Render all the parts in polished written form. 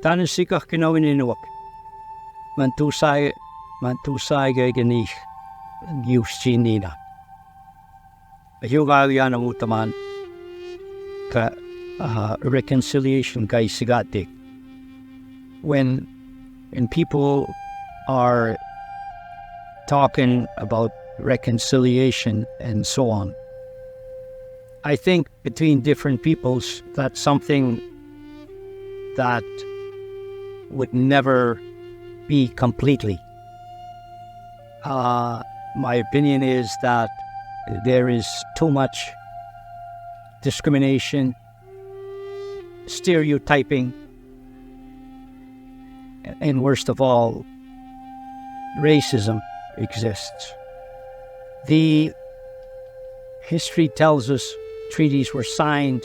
Tanan sikah kinawin inuak. Mantusay kay ganih giustinina. Ayugagyan ang utaman ka reconciliation kay sigati. When people are talking about reconciliation and so on, I think between different peoples, that's something that would never be completely. My opinion is that there is too much discrimination, stereotyping, and worst of all, racism exists. The history tells us treaties were signed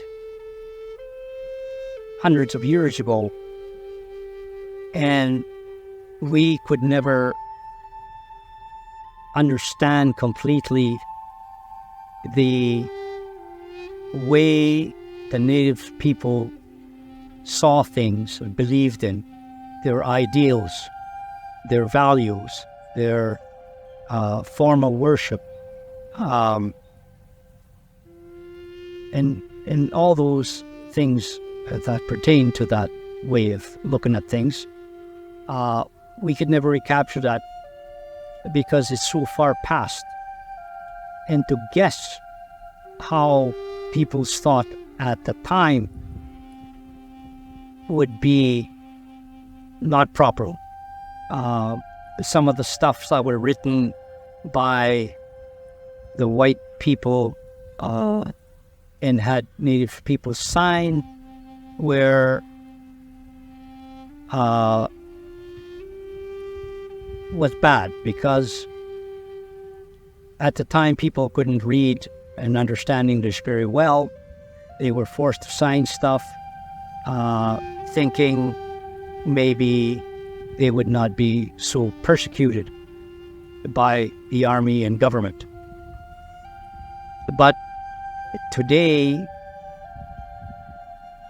hundreds of years ago, and we could never understand completely the way the native people saw things and believed in, their ideals, their values, their form of worship, and all those things that pertain to that way of looking at things. We could never recapture that because it's so far past. And to guess how people's thought at the time would be not proper. Some of the stuffs that were written by the white people and had native people sign were was bad, because at the time people couldn't read and understand English very well. They were forced to sign stuff thinking maybe they would not be so persecuted by the army and government. But today,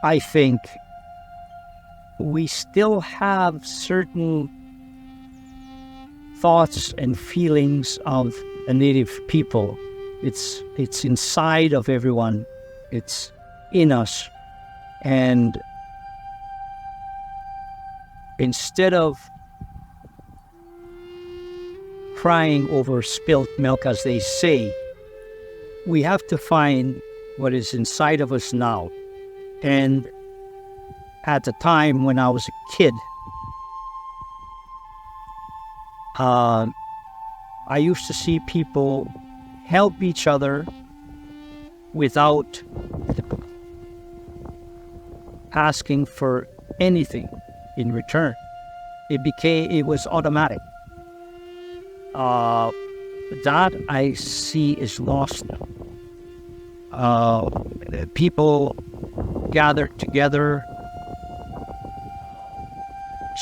I think we still have certain thoughts and feelings of the native people. It's inside of everyone. It's in us. And instead of crying over spilt milk, as they say, we have to find what is inside of us now. And at the time when I was a kid, I used to see people help each other without asking for anything in return. It was automatic. That I see is lost now. People gathered together,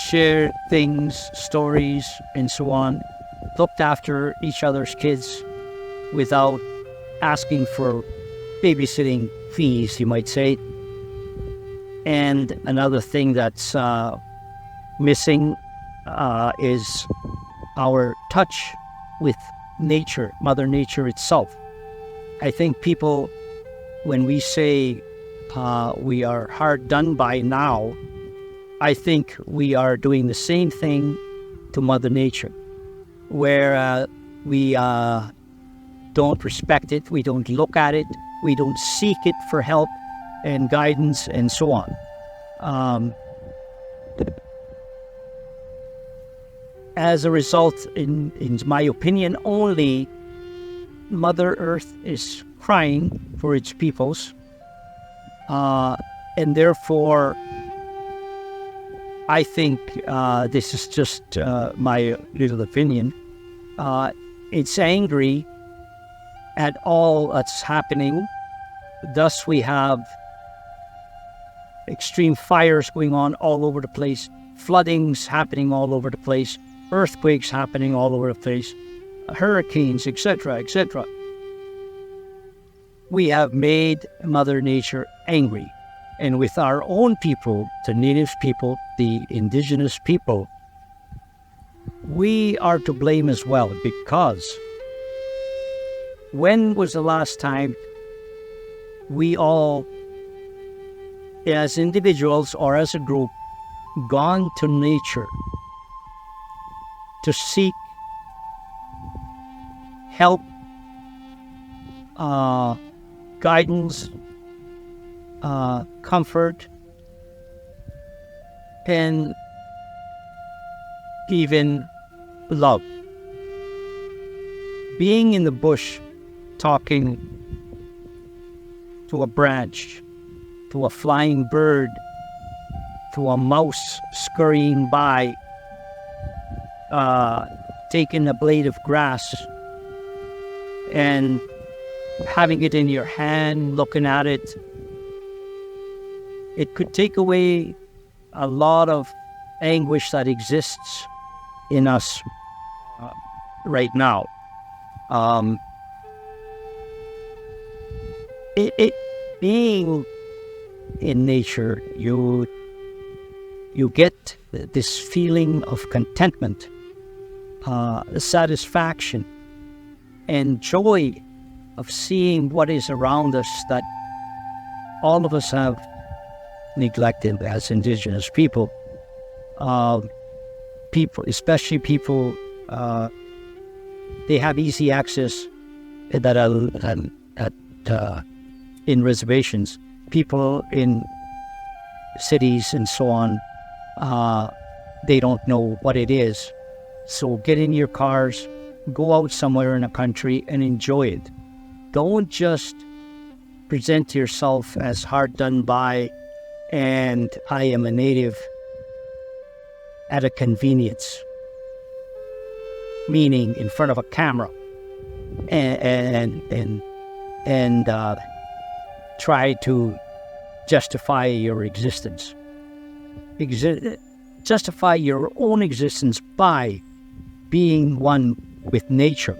shared things, stories, and so on, looked after each other's kids without asking for babysitting fees, you might say. And another thing that's missing is our touch with nature, Mother Nature itself. I think people, when we say we are hard done by now, I think we are doing the same thing to Mother Nature, where we don't respect it, we don't look at it, we don't seek it for help and guidance and so on. As a result, in my opinion, only Mother Earth is crying for its peoples, and therefore I think this is just my little opinion. It's angry at all that's happening. Thus we have extreme fires going on all over the place, floodings happening all over the place, earthquakes happening all over the place, hurricanes, etc., etc. We have made Mother Nature angry, And with our own people, the native people, the indigenous people, we are to blame as well, because when was the last time we all, as individuals or as a group, gone to nature to seek help, guidance, comfort, and even love? Being in the bush, talking to a branch, to a flying bird, to a mouse scurrying by, taking a blade of grass and having it in your hand, looking at it, it could take away a lot of anguish that exists in us right now. Being in nature, you get this feeling of contentment, satisfaction, and joy of seeing what is around us that all of us have neglected as indigenous people. Especially people, they have easy access that in reservations. People in cities and so on, they don't know what it is. So get in your cars, go out somewhere in a country and enjoy it. Don't just present yourself as hard done by and I am a native at a convenience, meaning in front of a camera, and try to justify your existence. Justify your own existence by being one with nature.